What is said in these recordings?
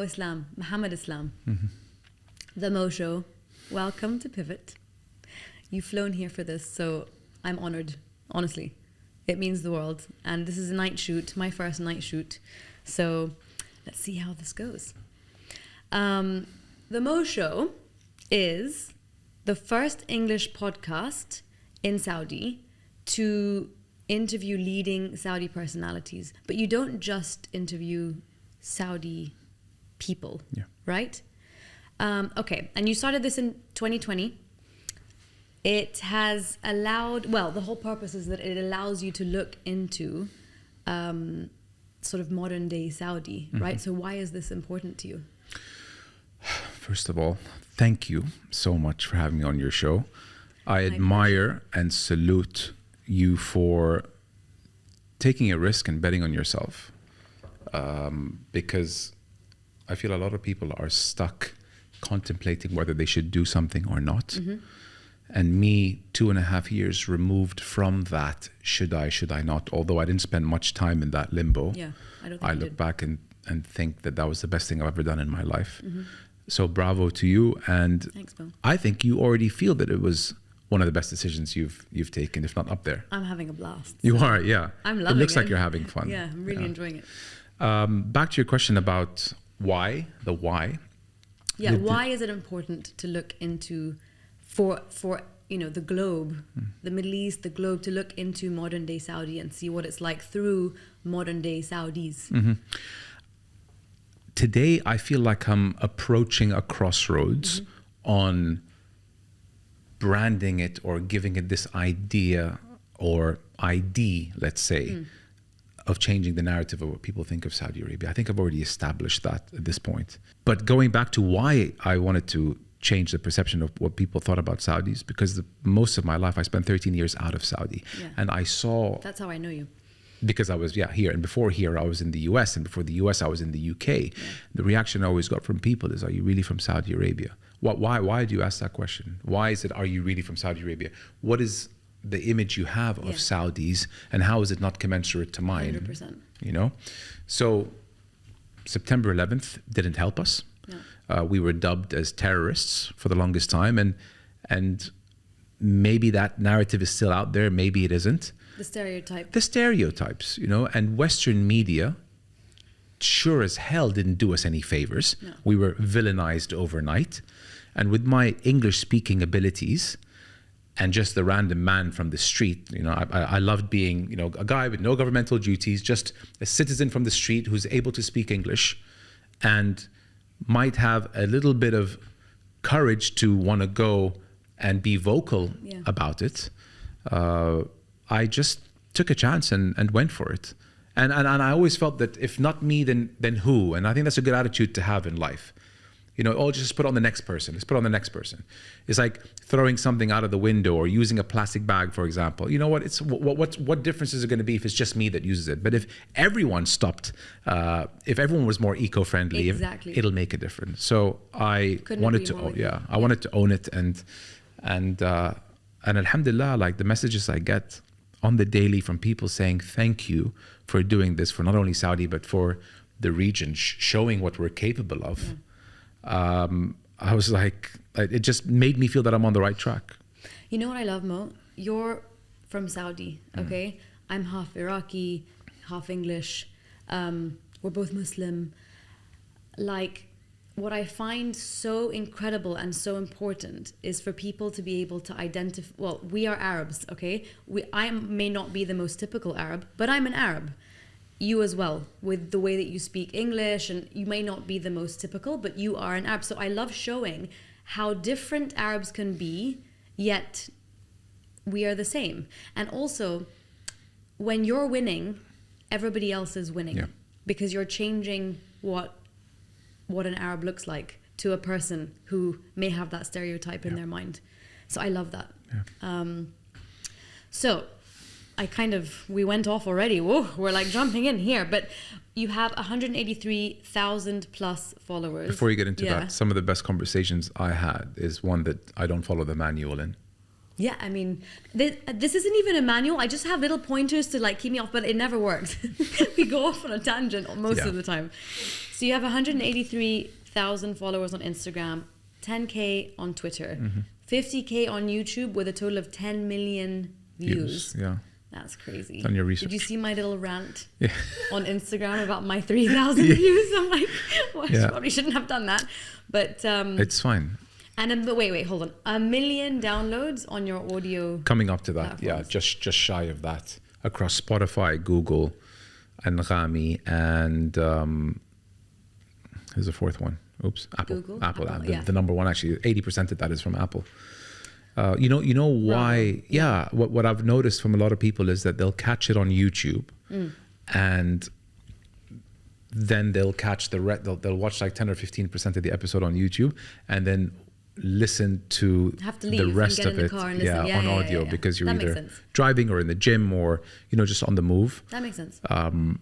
Islam, Muhammad Islam. The Mo Show. Welcome to Pivot. You've flown here for this, so I'm honored, honestly. It means the world. And this is a night shoot, my first night shoot. So let's see how this goes. The Mo Show is the first English podcast in Saudi to interview leading Saudi personalities. But you don't just interview Saudi people, right? Okay, and you started this in 2020. It has allowed, well, the whole purpose is that it allows you to look into sort of modern day Saudi, right? So why is this important to you? First of all, thank you so much for having me on your show. I admire and salute you for taking a risk and betting on yourself, because I feel a lot of people are stuck contemplating whether they should do something or not. And me, 2.5 years removed from that, should I not, although I didn't spend much time in that limbo. I look back and think that was the best thing I've ever done in my life. So bravo to you. And thanks, Bill. I think you already feel that it was one of the best decisions you've taken, if not up there. I'm having a blast. You are, yeah. I'm loving it. It looks like you're having fun. Yeah, I'm really enjoying it. Back to your question about why, the why. Yeah, why is it important to look into, for you know, the globe, the Middle East, the globe, to look into modern day Saudi and see what it's like through modern day Saudis? Today, I feel like I'm approaching a crossroads on branding it or giving it this idea or ID, let's say, of changing the narrative of what people think of Saudi Arabia. I think I've already established that at this point. But going back to why I wanted to change the perception of what people thought about Saudis, because most of my life, I spent 13 years out of Saudi. And I saw... That's how I know you. Because I was, here. And before here, I was in the US. And before the US, I was in the UK. The reaction I always got from people is, are you really from Saudi Arabia? Why do you ask that question? Why is it, are you really from Saudi Arabia? What is the image you have of Saudis, and how is it not commensurate to mine? 100%. You know? So September 11th didn't help us. We were dubbed as terrorists for the longest time. And maybe that narrative is still out there. Maybe it isn't. The stereotype. The stereotypes, you know, and Western media sure as hell didn't do us any favors. We were villainized overnight. And with my English speaking abilities and just the random man from the street, you know, I loved being, you know, a guy with no governmental duties, just a citizen from the street who's able to speak English and might have a little bit of courage to want to go and be vocal about it. I just took a chance and went for it. And I always felt that if not me, then who? And I think that's a good attitude to have in life. You know, just put on the next person. Let's put on the next person. It's like throwing something out of the window or using a plastic bag, for example. You know what? What difference is it going to be if it's just me that uses it? But if everyone stopped, if everyone was more eco-friendly, it'll make a difference. So I wanted to own it, and alhamdulillah, like the messages I get on the daily from people saying thank you for doing this for not only Saudi but for the region, showing what we're capable of. I was like, it just made me feel that I'm on the right track. You know what I love, Mo? You're from Saudi, okay? I'm half Iraqi, half English. We're both Muslim. Like, what I find so incredible and so important is for people to be able to identify, well, we are Arabs, okay? I may not be the most typical Arab, but I'm an Arab. You as well, with the way that you speak English, and you may not be the most typical, but you are an Arab. So I love showing how different Arabs can be, yet we are the same. And also, when you're winning, everybody else is winning, because you're changing what an Arab looks like to a person who may have that stereotype in their mind. So I love that. So we went off already. Whoa, we're like jumping in here. But you have 183,000 plus followers. Before you get into that, some of the best conversations I had is one that I don't follow the manual in. Yeah, I mean, this isn't even a manual. I just have little pointers to like keep me off, but it never works. We go off on a tangent most of the time. So you have 183,000 followers on Instagram, 10K on Twitter, 50K on YouTube with a total of 10 million views. Yeah. That's crazy. Done your research. Did you see my little rant on Instagram about my 3,000 views? I'm like, well, I probably shouldn't have done that. But it's fine. And wait, hold on. 1 million downloads on your audio. Coming up to that, platforms. just shy of that across Spotify, Google, and Rami, and there's a fourth one. Oops, Apple. Google? Apple. Yeah. The number one, actually, 80% of that is from Apple. You know why? Yeah. What I've noticed from a lot of people is that they'll catch it on YouTube, and then they'll catch they'll watch like 10 or 15% of the episode on YouTube, and then listen to the rest of it on audio because you're either driving or in the gym or just on the move. That makes sense.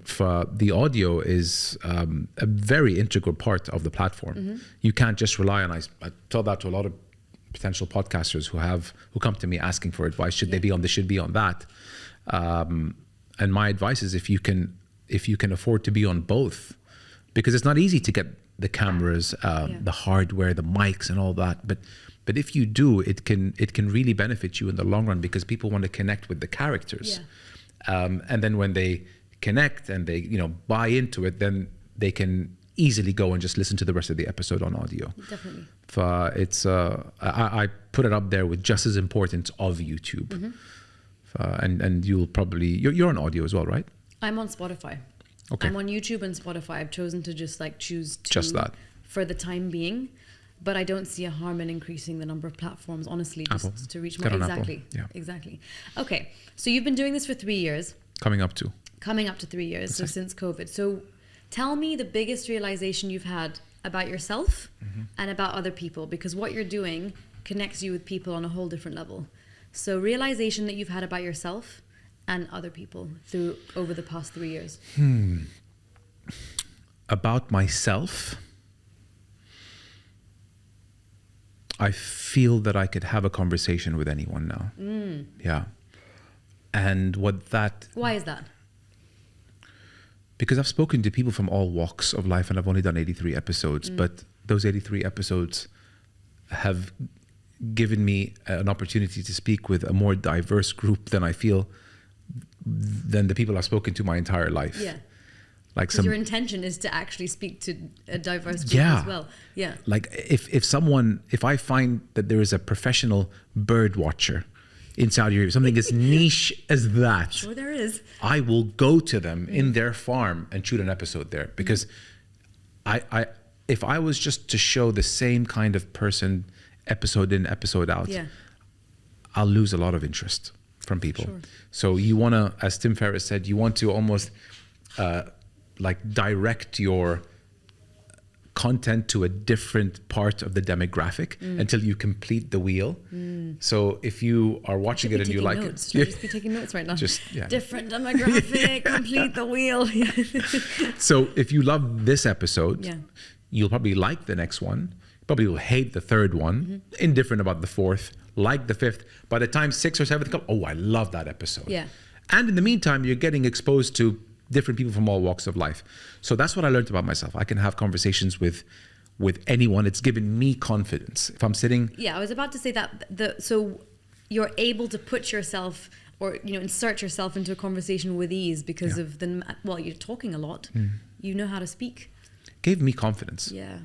For the audio is a very integral part of the platform. You can't just rely on. I tell that to a lot of potential podcasters who come to me asking for advice. Should they be on this? Should be on that? And my advice is if you can afford to be on both, because it's not easy to get the cameras, the hardware, the mics, and all that. But if you do, it can really benefit you in the long run because people want to connect with the characters. And then when they connect and they buy into it, then they can easily go and just listen to the rest of the episode on audio. Definitely. It's I put it up there with just as important of YouTube. And you'll probably you're on audio as well, right? I'm on Spotify. Okay. I'm on YouTube and Spotify. I've chosen to just choose to just that for the time being, but I don't see a harm in increasing the number of platforms. Honestly, just to reach more. Exactly. Yeah. Exactly. Okay. So you've been doing this for 3 years. Coming up to 3 years. So since COVID. So tell me the biggest realization you've had about yourself and about other people, because what you're doing connects you with people on a whole different level. So realization that you've had about yourself and other people over the past 3 years. About myself, I feel that I could have a conversation with anyone now. Yeah. And why is that? Because I've spoken to people from all walks of life, and I've only done 83 episodes, but those 83 episodes have given me an opportunity to speak with a more diverse group than the people I've spoken to my entire life. Yeah. Because your intention is to actually speak to a diverse group as well. Yeah. Like if I find that there is a professional bird watcher in Saudi Arabia, something as niche as that. Sure there is. I will go to them in their farm and shoot an episode there, because if I was just to show the same kind of person episode in, episode out, I'll lose a lot of interest from people. Sure. So you want to, as Tim Ferriss said, you want to almost direct your content to a different part of the demographic until you complete the wheel. So if you are watching it and you like it, should I just be taking notes right now? Different demographic, complete the wheel. So if you love this episode, you'll probably like the next one. Probably will hate the third one, indifferent about the fourth, like the fifth. By the time 6th or 7th come, I love that episode. Yeah. And in the meantime, you're getting exposed to different people from all walks of life. So that's what I learned about myself. I can have conversations with anyone. It's given me confidence. If I'm sitting... Yeah, I was about to say that. So you're able to put yourself or, insert yourself into a conversation with ease because of you're talking a lot. You know how to speak. Gave me confidence. Yeah.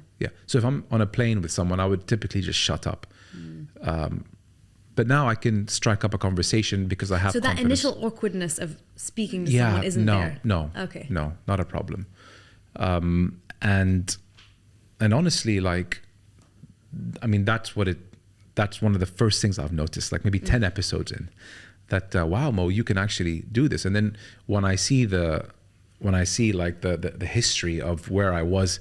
So if I'm on a plane with someone, I would typically just shut up. But now I can strike up a conversation because I have confidence. So that initial awkwardness of speaking to someone isn't there? No. Okay. No, not a problem. And honestly, that's one of the first things I've noticed, maybe 10 episodes in, that, wow, Mo, you can actually do this. And then when I see the history of where I was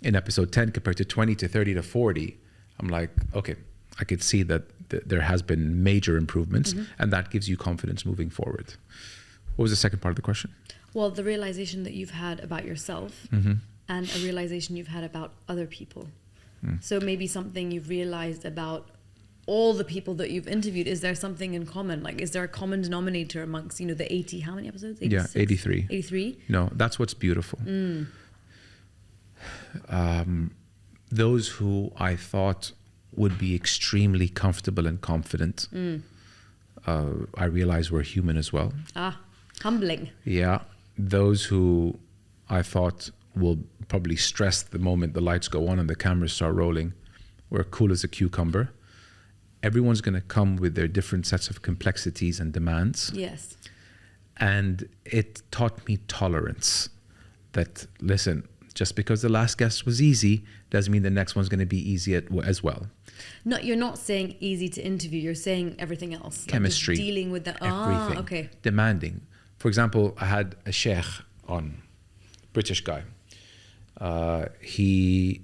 in episode 10 compared to 20 to 30 to 40, I'm like, okay, I could see that there has been major improvements, and that gives you confidence moving forward. What was the second part of the question? Well, the realization that you've had about yourself and a realization you've had about other people. So maybe something you've realized about all the people that you've interviewed, is there something in common? Like, is there a common denominator amongst, you know, the 80, how many episodes? 86? Yeah, 83. 83? No, that's what's beautiful. Those who I thought would be extremely comfortable and confident, I realized were human as well. Ah, humbling. Yeah. Those who I thought will probably stress the moment the lights go on and the cameras start rolling were cool as a cucumber. Everyone's going to come with their different sets of complexities and demands. Yes. And it taught me tolerance. That, listen, just because the last guest was easy doesn't mean the next one's going to be easy as well. No, you're not saying easy to interview. You're saying everything else. Chemistry. Like dealing with the everything. Okay. Demanding. For example, I had a sheikh on, British guy. He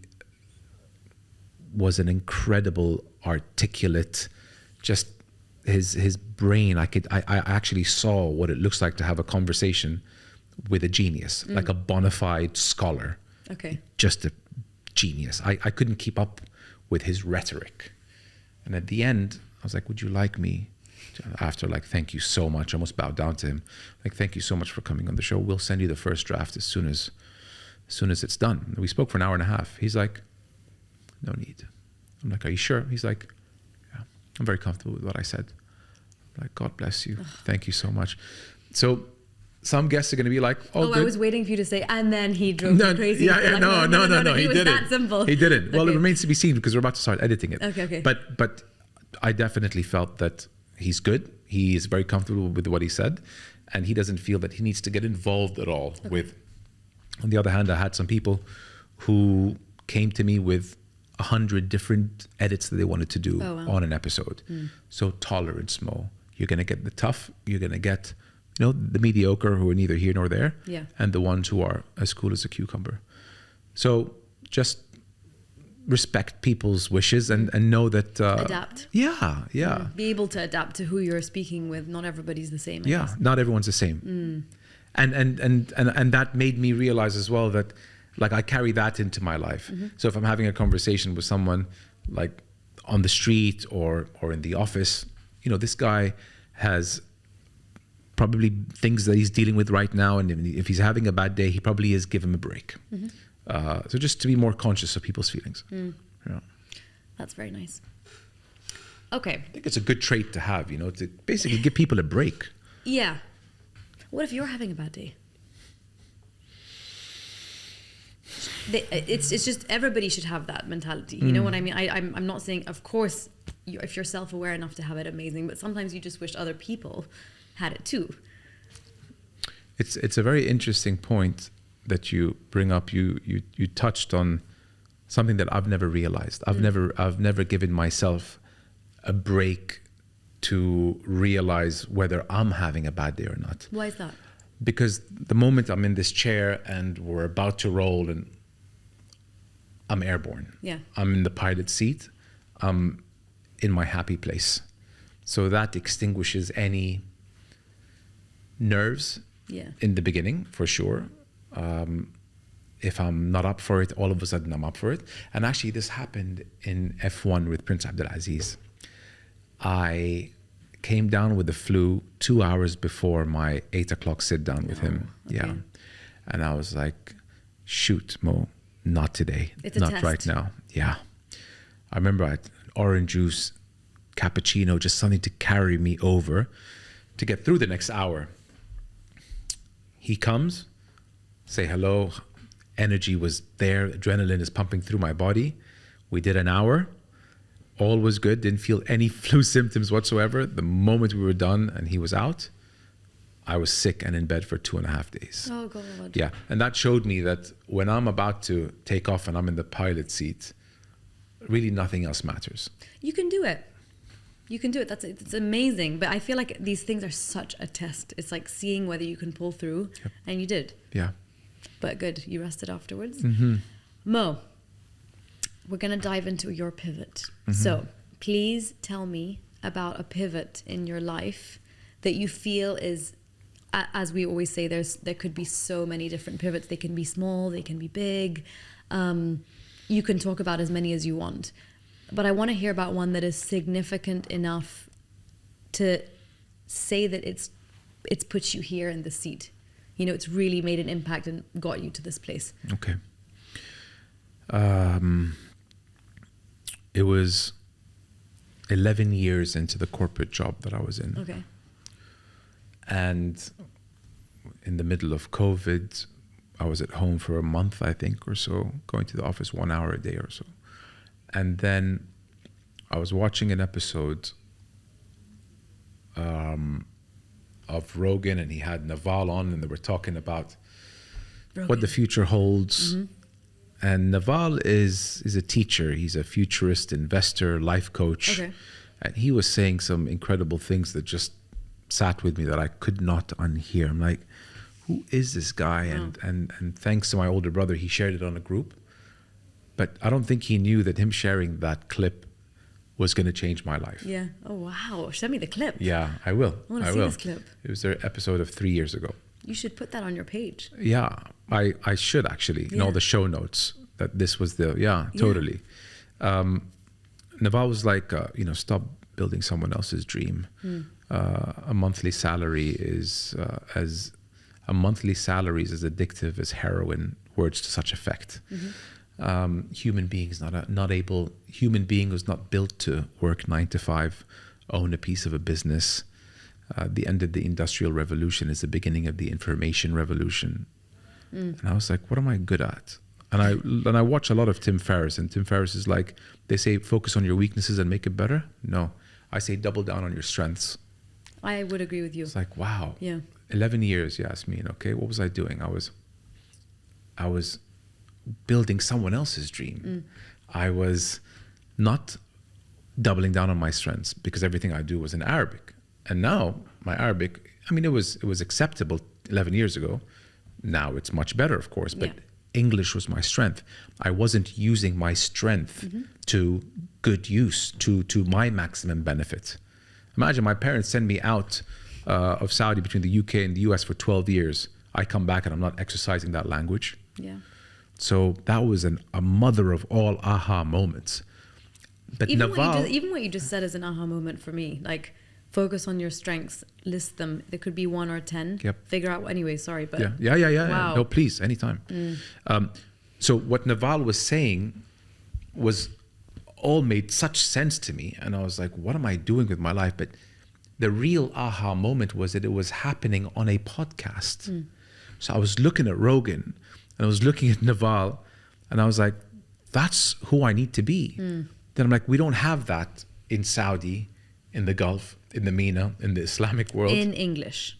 was an incredible, articulate, just his brain. I actually saw what it looks like to have a conversation with a genius, like a bona fide scholar. Okay. Just a genius. I couldn't keep up with his rhetoric. And at the end, I was like, would you like me? After, like, thank you so much, I almost bowed down to him. Like, thank you so much for coming on the show. We'll send you the first draft as soon as it's done. We spoke for an hour and a half. He's like, no need. I'm like, are you sure? He's like, yeah, I'm very comfortable with what I said. I'm like, God bless you. Thank you so much. So some guests are going to be like, oh, good. I was waiting for you to say, and then he drove me crazy. Yeah, Like, no. He He was didn't. that simple. He didn't. Okay. Well, it remains to be seen because we're about to start editing it. Okay. But I definitely felt that he's good. He is very comfortable with what he said, and he doesn't feel that he needs to get involved at all with. On the other hand, I had some people who came to me with 100 different edits that they wanted to do on an episode. So tolerance, Mo. You're going to get the tough. You're going to get, the mediocre who are neither here nor there, and the ones who are as cool as a cucumber. So just respect people's wishes and know that adapt. Yeah. Be able to adapt to who you're speaking with. Not everybody's the same. I guess. Not everyone's the same. And that made me realize as well that, like, I carry that into my life. So if I'm having a conversation with someone, like on the street or in the office, this guy has probably things that he's dealing with right now, and if he's having a bad day, he probably is, give him a break. So just to be more conscious of people's feelings. Yeah. That's very nice. Okay. I think it's a good trait to have, to basically give people a break. Yeah. What if you're having a bad day? It's just everybody should have that mentality. You know what I mean? I'm not saying, of course, if you're self-aware enough to have it, amazing. But sometimes you just wish other people had it too. It's a very interesting point that you bring up. You touched on something that I've never realized. I've never given myself a break to realize whether I'm having a bad day or not. Why is that? Because the moment I'm in this chair and we're about to roll and I'm airborne. Yeah. I'm in the pilot seat. I'm in my happy place. So that extinguishes any nerves in the beginning, for sure. If I'm not up for it, all of a sudden I'm up for it. And actually this happened in F1 with Prince Abdulaziz. I came down with the flu 2 hours before my 8 o'clock sit down with him. Okay. Yeah. And I was like, shoot, Mo, not today. It's a not test. Right now. Yeah. I remember I had orange juice, cappuccino, just something to carry me over to get through the next hour. He comes, say hello. Energy was there. Adrenaline is pumping through my body. We did an hour. All was good. Didn't feel any flu symptoms whatsoever. The moment we were done and he was out, I was sick and in bed for 2.5 days. Oh, God. Yeah. And that showed me that when I'm about to take off and I'm in the pilot seat, really nothing else matters. You can do it. It's amazing. But I feel like these things are such a test. It's like seeing whether you can pull through. Yep. And you did. Yeah. But good. You rested afterwards. Mm-hmm. Mo, we're going to dive into your pivot. Mm-hmm. So please tell me about a pivot in your life that you feel is, as we always say, there could be so many different pivots. They can be small, they can be big. You can talk about as many as you want. But I want to hear about one that is significant enough to say that it's put you here in the seat. You know, it's really made an impact and got you to this place. Okay. It was 11 years into the corporate job that I was in. Okay. And in the middle of COVID, I was at home for a month, I think, or so, going to the office 1 hour a day or so. And then I was watching an episode of Rogan, and he had Naval on, and they were talking about what the future holds. Mm-hmm. And Naval is a teacher. He's a futurist, investor, life coach. Okay. And he was saying some incredible things that just sat with me that I could not unhear. I'm like, who is this guy? Wow. And thanks to my older brother, he shared it on a group. But I don't think he knew that him sharing that clip was going to change my life. Yeah. Oh, wow. Send me the clip. Yeah, I will. I want to see this clip. It was their episode of 3 years ago. You should put that on your page. Yeah, I should actually, in all the show notes, that this was totally. Naval was like, stop building someone else's dream. A monthly salary is as addictive as heroin. Words to such effect. Mm-hmm. Human being was not built to work 9 to 5, own a piece of a business. The end of the Industrial Revolution is the beginning of the Information Revolution. And I was like, what am I good at? And I watch a lot of Tim Ferriss, and Tim Ferriss is like, they say focus on your weaknesses and make it better. No, I say double down on your strengths. I would agree with you. It's like, wow. Yeah. 11 years, Yasmin. Okay, what was I doing? I was building someone else's dream. I was not doubling down on my strengths because everything I do was in Arabic. And now my Arabic, it was acceptable 11 years ago. Now it's much better, of course, but English was my strength. I wasn't using my strength to good use, to my maximum benefit. Imagine my parents send me out of Saudi between the UK and the US for 12 years. I come back and I'm not exercising that language. Yeah. So that was a mother of all aha moments. But even Naval, even what you just said is an aha moment for me. Like, focus on your strengths, list them. There could be 1 or 10. Yep. Figure out. Anyway, sorry, but yeah. Wow. No, please, anytime. So what Naval was saying was all made such sense to me, and I was like, what am I doing with my life? But the real aha moment was that it was happening on a podcast. So I was looking at Rogan, and I was looking at Naval, and I was like, that's who I need to be. Then I'm like, we don't have that in Saudi, in the Gulf, in the MENA, in the Islamic world. In English.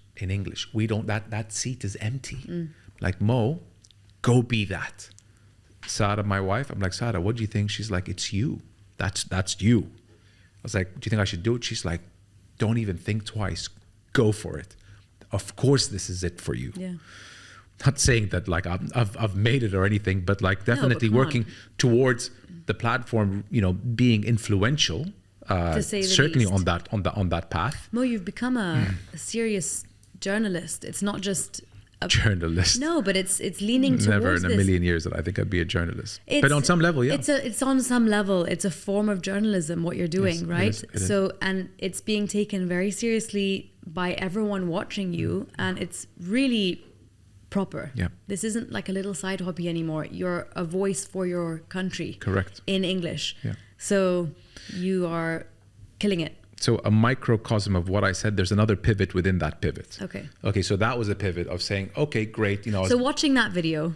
We don't, that seat is empty. Like, Mo, go be that. Sarah, my wife, I'm like, Sarah, what do you think? She's like, it's you. That's you. I was like, do you think I should do it? She's like, don't even think twice. Go for it. Of course, this is it for you. Yeah. Not saying that like I've made it or anything, but like definitely working towards the platform, being influential. To say the certainly least. on that path. Mo, you've become a serious journalist. It's not just a journalist. No, but it's leaning towards Never in a this. million years that I think I'd be a journalist. But on some level, yeah. It's on some level. It's a form of journalism what you're doing, Yes, right? it is. So, and it's being taken very seriously by everyone watching you, and it's really proper. Yeah. This isn't like a little side hobby anymore. You're a voice for your country. Correct. In English. Yeah. So you are killing it. So a microcosm of what I said, there's another pivot within that pivot. Okay, so that was a pivot of saying, okay, great. So watching that video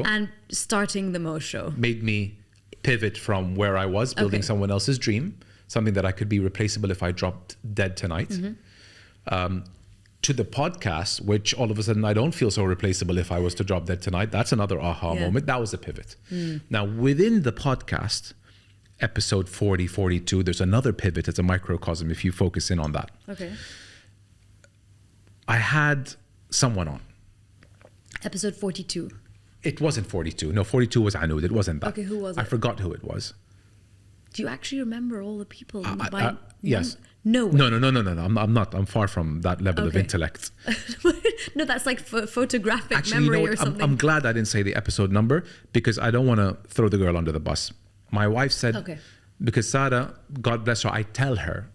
and starting the Mo Show made me pivot from where I was, building someone else's dream, something that I could be replaceable if I dropped dead tonight, to the podcast, which all of a sudden I don't feel so replaceable if I was to drop dead tonight. That's another aha moment. That was a pivot. Now, within the podcast, episode 40, 42, there's another pivot as a microcosm if you focus in on that. Okay. I had someone on. Episode 42. It wasn't 42. No, 42 was Anud. It wasn't that. Okay, who was it? I forgot who it was. Do you actually remember all the people? Yes. No. No. I'm not. I'm far from that level of intellect. No, that's like photographic Actually, memory you know what? or something. I'm glad I didn't say the episode number because I don't want to throw the girl under the bus. My wife said, Because Sarah, God bless her, I tell her,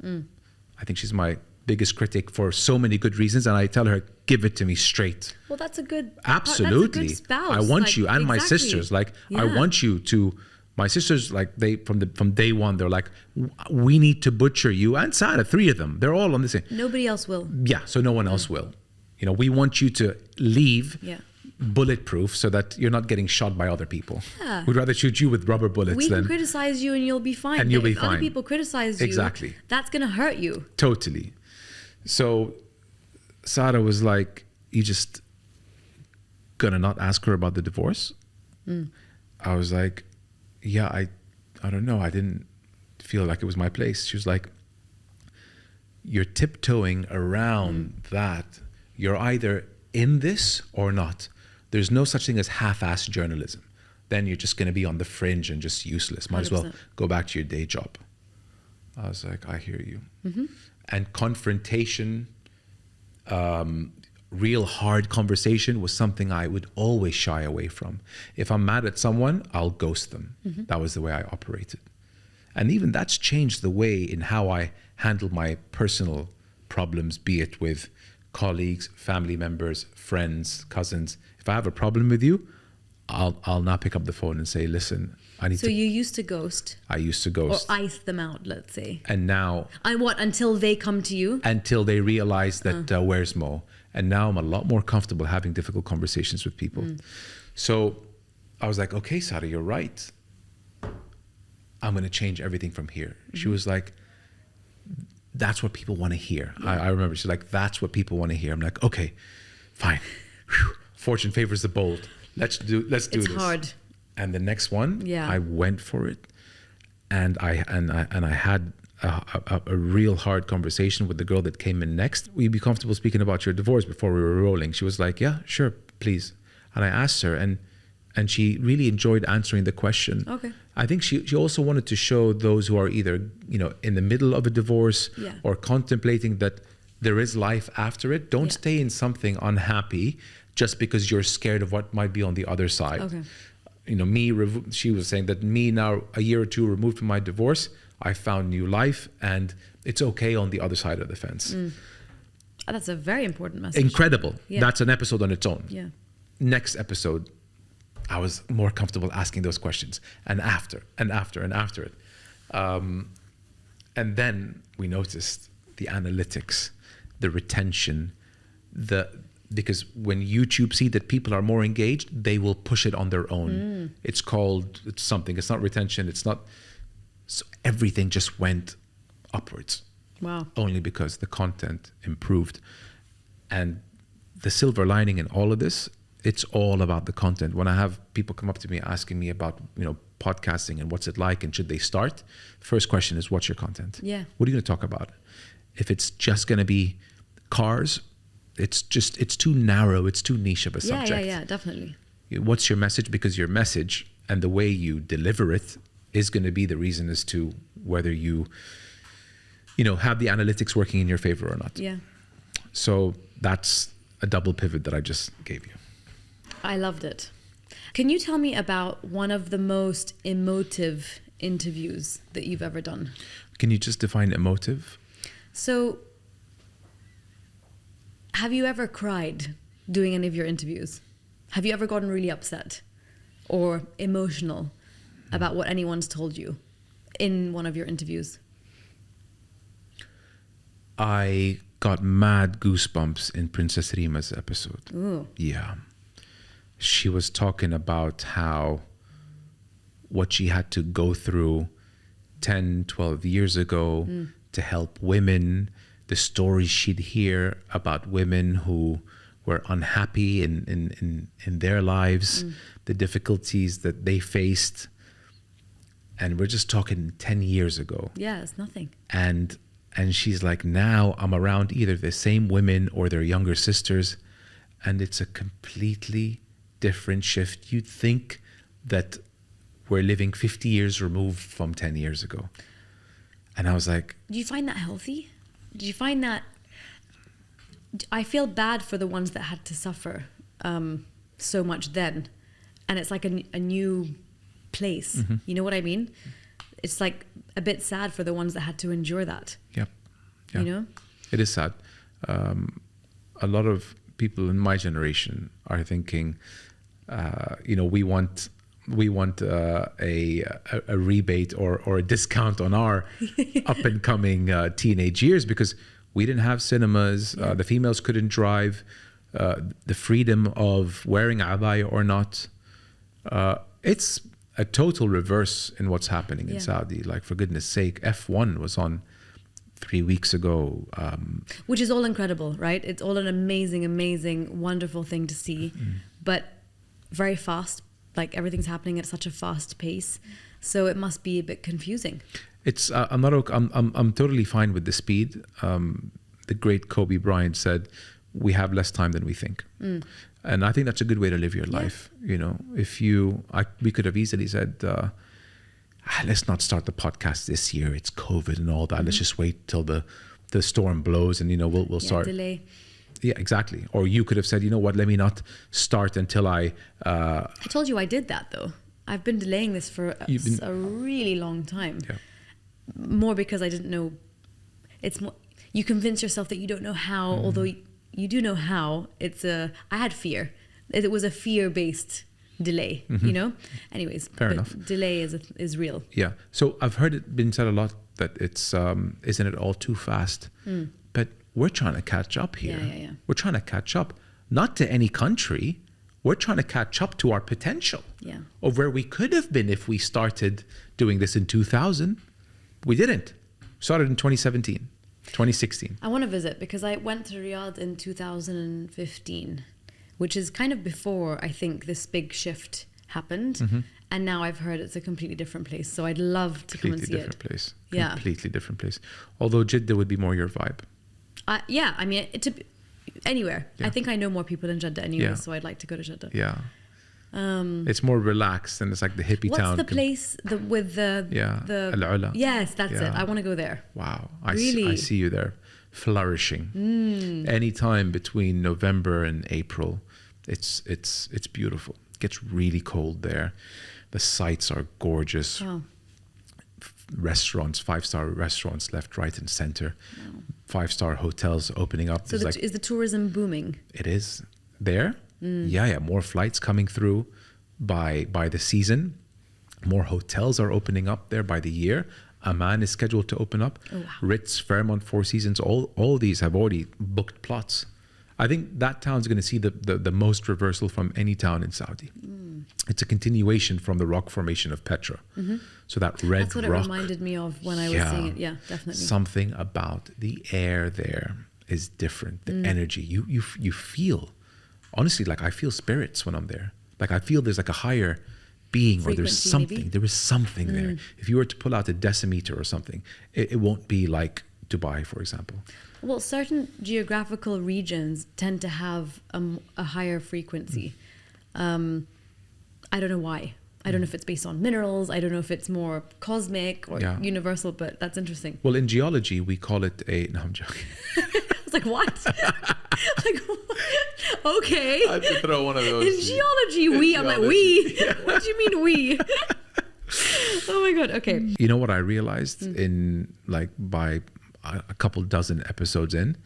I think she's my biggest critic for so many good reasons, and I tell her, give it to me straight. Well, that's a good Absolutely. That's a good spouse. I want you, and my sisters, like, I want you to, my sisters, like, they from day one, they're like, we need to butcher you and Sarah, 3 of them. They're all on the same. Nobody else will. Yeah, so no one else will. You know, we want you to leave bulletproof so that you're not getting shot by other people. Yeah. We'd rather shoot you with rubber bullets We than... can criticize you and you'll be fine. And you'll be if fine. other people criticize you, Exactly. that's going to hurt you. Totally. So Sarah was like, you just gonna not ask her about the divorce? I was like, yeah, I don't know. I didn't feel like it was my place. She was like, you're tiptoeing around that. You're either in this or not. There's no such thing as half-assed journalism. Then you're just going to be on the fringe and just useless. Might 100%. As well go back to your day job. I was like, I hear you. And confrontation, real hard conversation was something I would always shy away from. If I'm mad at someone, I'll ghost them. That was the way I operated. And even that's changed the way in how I handle my personal problems, be it with colleagues, family members, friends, cousins. If I have a problem with you, I'll not pick up the phone and say, listen, I need to... So you used to ghost? I used to ghost. Or ice them out, let's say. And now... And what, until they come to you? Until they realize that where's Mo? And now I'm a lot more comfortable having difficult conversations with people. So I was like, okay, Sarah, you're right. I'm going to change everything from here. She was like, that's what people want to hear. I remember she's like, that's what people want to hear. I'm like, okay, fine. Whew. Fortune favors the bold. Let's do this. It's hard. And the next one, I went for it. And I had a real hard conversation with the girl that came in next. Will you be comfortable speaking about your divorce before we were rolling? She was like, yeah, sure, please. And I asked her, and she really enjoyed answering the question. Okay. I think she also wanted to show those who are either, in the middle of a divorce or contemplating that there is life after it. Don't stay in something unhappy just because you're scared of what might be on the other side. Okay. She was saying that me now, a year or two removed from my divorce, I found new life and it's okay on the other side of the fence. That's a very important message. Incredible. Yeah. That's an episode on its own. Yeah. Next episode, I was more comfortable asking those questions and after it. And then we noticed the analytics, the retention, because when YouTube see that people are more engaged, they will push it on their own. It's something, it's not retention, it's not, so everything just went upwards. Wow. Only because the content improved. And the silver lining in all of this, it's all about the content. When I have people come up to me asking me about, podcasting and what's it like and should they start? First question is, what's your content? Yeah. What are you going to talk about? If it's just going to be cars, it's too narrow. It's too niche of a subject. Yeah, definitely. What's your message? Because your message and the way you deliver it is going to be the reason as to whether you have the analytics working in your favor or not. Yeah. So that's a double pivot that I just gave you. I loved it. Can you tell me about one of the most emotive interviews that you've ever done? Can you just define emotive? So, have you ever cried doing any of your interviews? Have you ever gotten really upset or emotional about what anyone's told you in one of your interviews? I got mad goosebumps in Princess Rima's episode. Ooh. Yeah. She was talking about what she had to go through 10, 12 years ago to help women, the stories she'd hear about women who were unhappy in their lives, the difficulties that they faced. And we're just talking 10 years ago. Yeah, it's nothing. And she's like, now I'm around either the same women or their younger sisters, and it's a completely different shift. You'd think that we're living 50 years removed from 10 years ago. And I was like... Do you find that healthy? Do you find that... I feel bad for the ones that had to suffer so much then. And it's like a new place. You know what I mean? it's like a bit sad for the ones that had to endure that. Yeah. You know? It is sad. A lot of people in my generation are thinking, we want a rebate or a discount on our up and coming teenage years, because we didn't have cinemas. The females couldn't drive. The freedom of wearing abaya or not. It's a total reverse in what's happening in Saudi. Like, for goodness sake, F1 was on 3 weeks ago. Which is all incredible, right? It's all an amazing, wonderful thing to see, but very fast. Like, everything's happening at such a fast pace, so it must be a bit confusing. It's I'm totally fine with the speed. The great Kobe Bryant said, "We have less time than we think," and I think that's a good way to live your life. You know, we could have easily said, "Let's not start the podcast this year. It's COVID and all that. Let's just wait till the storm blows, and we'll start." Delay. Yeah, exactly. Or you could have said, "You know what? Let me not start until I." I told you I did that though. I've been delaying this for a really long time. Yeah. More because I didn't know. It's more. You convince yourself that you don't know how, although you do know how. I had fear. It was a fear-based delay. You know. Anyways, fair enough. Delay is real. Yeah. So I've heard it been said a lot that it's isn't it all too fast? But we're trying to catch up here. Yeah. We're trying to catch up, not to any country. We're trying to catch up to our potential of where we could have been if we started doing this in 2000. We didn't. Started in 2017, 2016. I want to visit because I went to Riyadh in 2015, which is kind of before, I think, this big shift happened. And now I've heard it's a completely different place. So I'd love to come and see it. Completely different place. Yeah. Completely different place. Although Jeddah would be more your vibe. I mean, anywhere. Yeah. I think I know more people in Jeddah anyway, so I'd like to go to Jeddah. Yeah. It's more relaxed, and it's like the hippie town. What's the place with the Al-Ula? Yes, that's it. I want to go there. Wow. Really? I see you there, flourishing. Anytime between November and April, it's beautiful. It gets really cold there. The sights are gorgeous. Wow. Restaurants, 5-star restaurants left, right, and center. Wow. 5-star hotels opening up. So is the tourism booming? It is there. Yeah. More flights coming through by the season. More hotels are opening up there by the year. Amman is scheduled to open up. Oh, wow. Ritz, Fairmont, Four Seasons, all these have already booked plots. I think that town's going to see the most reversal from any town in Saudi. It's a continuation from the rock formation of Petra. So that red rock. That's what it reminded me of when I was seeing it. Yeah, definitely. Something about the air there is different. The energy. You feel, honestly, like I feel spirits when I'm there. Like I feel there's like a higher being, or there's something. Maybe? There is something there. If you were to pull out a decimeter or something, it won't be like Dubai, for example. Well, certain geographical regions tend to have a higher frequency. I don't know why. I don't know if it's based on minerals. I don't know if it's more cosmic or universal, but that's interesting. Well, in geology, we call it no, I'm joking. I was like, what? Okay. I have to throw one of those. In geology, I'm like, we? Yeah. What do you mean we? Oh my God, okay. You know what I realized by a couple dozen episodes in?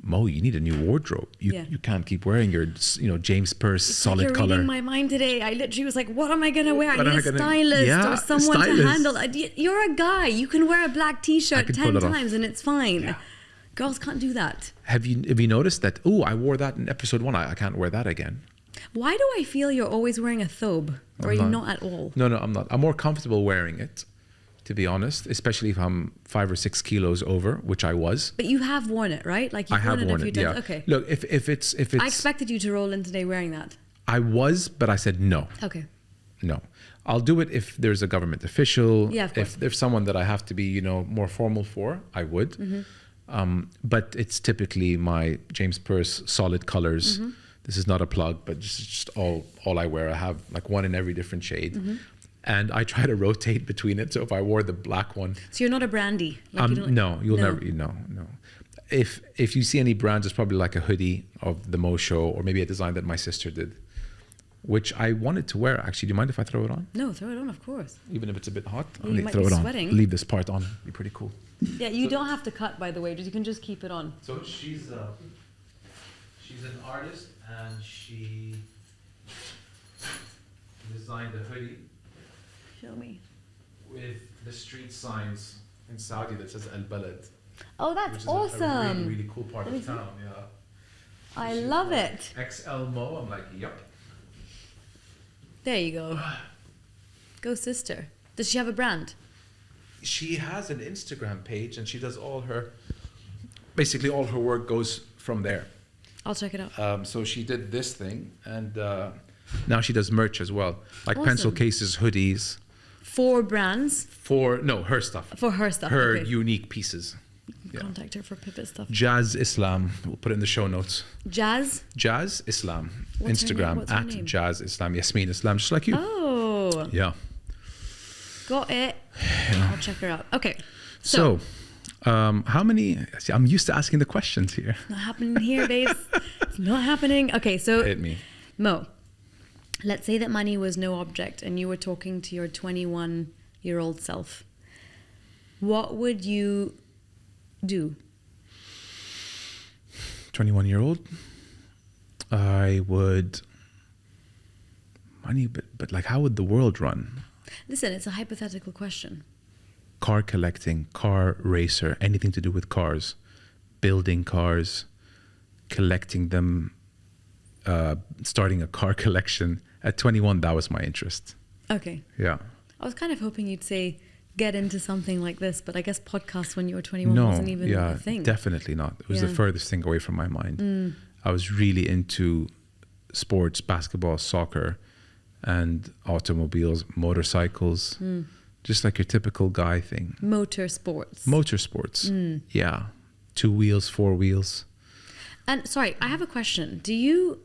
Mo, you need a new wardrobe. You can't keep wearing your James Purse solid you're color. Reading my mind today. I literally was like, what am I going to wear? I need a stylist or someone to handle. You're a guy. You can wear a black t-shirt 10 times and it's fine. Yeah. Girls can't do that. Have you noticed that? Oh, I wore that in episode 1. I can't wear that again. Why do I feel you're always wearing a thobe? Or are you not at all? No, I'm not. I'm more comfortable wearing it, to be honest, especially if I'm 5 or 6 kilos over, which I was. But you have worn it, right? Like you've worn it a few times. Yeah. Okay. Look, if it's I expected you to roll in today wearing that. I was, but I said no. Okay. No. I'll do it if there's a government official. Yeah, of course. If there's someone that I have to be, more formal for, I would. But it's typically my James Purse solid colors. This is not a plug, but just all I wear. I have like one in every different shade. And I try to rotate between it. So if I wore the black one. So you're not a brandy? No, you'll never, no. If you see any brands, it's probably like a hoodie of the Mo Show, or maybe a design that my sister did. which I wanted to wear. Actually, do you mind if I throw it on? No, throw it on, of course. Even if it's a bit hot, You might throw be it on. sweating. Leave this part on. It'd be pretty cool. Yeah, you don't have to cut, by the way. You can just keep it on. So she's an artist, and she designed a hoodie Show me. with the street signs in Saudi that says Al Balad. Oh, Which that's is awesome. a really, really cool part Let me of see. town, yeah. I She's love like, it. XL Mo, I'm like, yep. There you go. Go sister. Does she have a brand? She has an Instagram page, and she does basically all her work goes from there. I'll check it out. So she did this thing, and now she does merch as well, like Awesome. pencil cases, hoodies. 4 brands Her stuff. for her stuff. Her okay. unique pieces. Yeah. Contact her for Pivot stuff. Jazz Islam. We'll put it in the show notes. Jazz? Jazz Islam. What's her name? Instagram What's her at name? Jazz Islam. Yasmin Islam, just like you. Oh, Yeah. got it. I'll check her out. Okay. So, how many? See, I'm used to asking the questions here. Not happening here, babes. It's not happening. Okay, so Hit me. Mo, let's say that money was no object and you were talking to your 21-year-old self. What would you do? 21-year-old. I would. Money, but like, how would the world run? Listen, it's a hypothetical question. Car collecting, car racer, anything to do with cars, building cars, collecting them, starting a car collection. At 21, that was my interest. Okay. Yeah. I was kind of hoping you'd say get into something like this, but I guess podcasts when you were 21 wasn't even a thing. Definitely not. It was the Yeah. furthest thing away from my mind. I was really into sports, basketball, soccer, and automobiles, motorcycles, just like your typical guy thing. Motorsports. Motorsports, yeah. 2 wheels, 4 wheels. And sorry, I have a question. Do you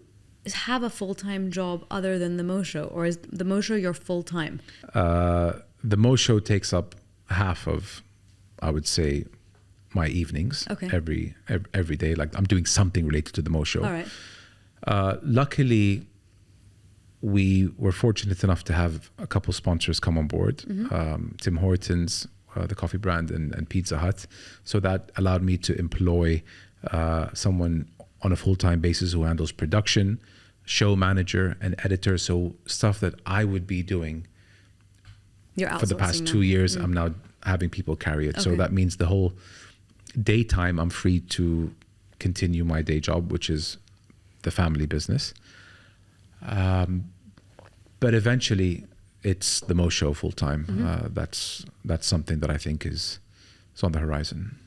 have a full-time job other than the Mo Show, or is the Mo Show your full-time? The Mo Show takes up half of, I would say, my evenings. Okay. Every day. Like, I'm doing something related to the Mo Show. All right. Luckily, we were fortunate enough to have a couple sponsors come on board. Tim Hortons, the coffee brand, and Pizza Hut. So that allowed me to employ someone on a full-time basis who handles production, show manager, and editor. So stuff that I would be doing You're for the past outsourcing 2 now. years, I'm now having people carry it. So Okay. that means the whole daytime I'm free to continue my day job, which is the family business. But eventually it's the Mo Show full time. That's something that I think is on the horizon.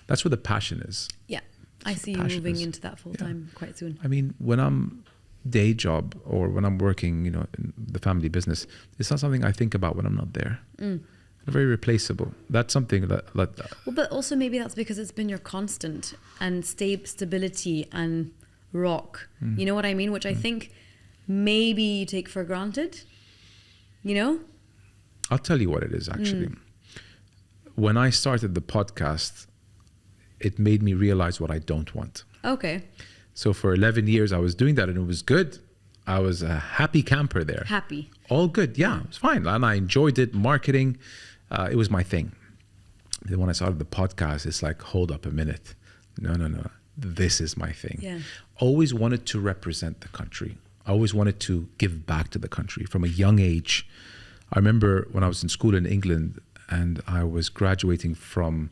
That's where the passion is. Yeah. I see you passion moving is. into that full-time quite soon. I mean, when I'm day job or when I'm working, in the family business, it's not something I think about when I'm not there. They're very replaceable. That's something that Well, but also maybe that's because it's been your constant and stability and rock. You know what I mean? Which I think maybe you take for granted. I'll tell you what it is, actually. When I started the podcast, it made me realize what I don't want. Okay. So for 11 years, I was doing that and it was good. I was a happy camper there. Happy. All good. Yeah, it was fine. And I enjoyed it. Marketing, it was my thing. Then when I started the podcast, it's like, hold up a minute. No. This is my thing. Yeah. Always wanted to represent the country. I always wanted to give back to the country from a young age. I remember when I was in school in England and I was graduating from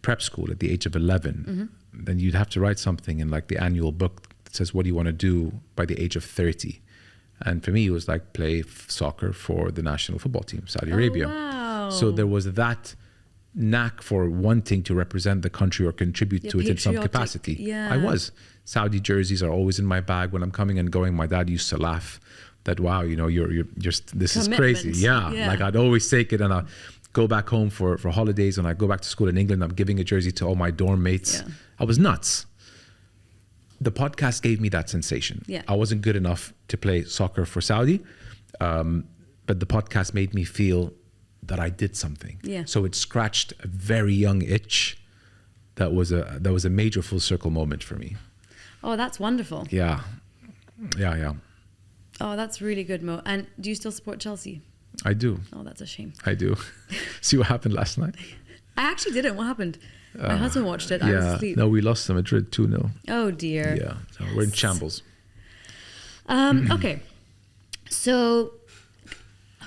prep school at the age of 11, then you'd have to write something in like the annual book that says, what do you want to do by the age of 30? And for me, it was like play soccer for the national football team, Saudi Arabia. Wow. So there was that knack for wanting to represent the country or contribute to it in some patriotic, capacity. yeah. I was. Saudi jerseys are always in my bag when I'm coming and going. My dad used to laugh that, wow, you're just, this is crazy. Commitment. Yeah. Like I'd always take it and I'd go back home for holidays and I go back to school in England. I'm giving a jersey to all my dorm mates. Yeah. I was nuts. The podcast gave me that sensation. Yeah. I wasn't good enough to play soccer for Saudi, but the podcast made me feel that I did something. Yeah. So it scratched a very young itch. That was a major full circle moment for me. Oh, that's wonderful. Yeah. Oh, that's really good, Mo. And do you still support Chelsea? I do. Oh, that's a shame. I do. See what happened last night? I actually didn't. What happened? My husband watched it. I was asleep. No, we lost to Madrid 2-0. Oh, dear. Yeah, so we're in shambles. Okay. So,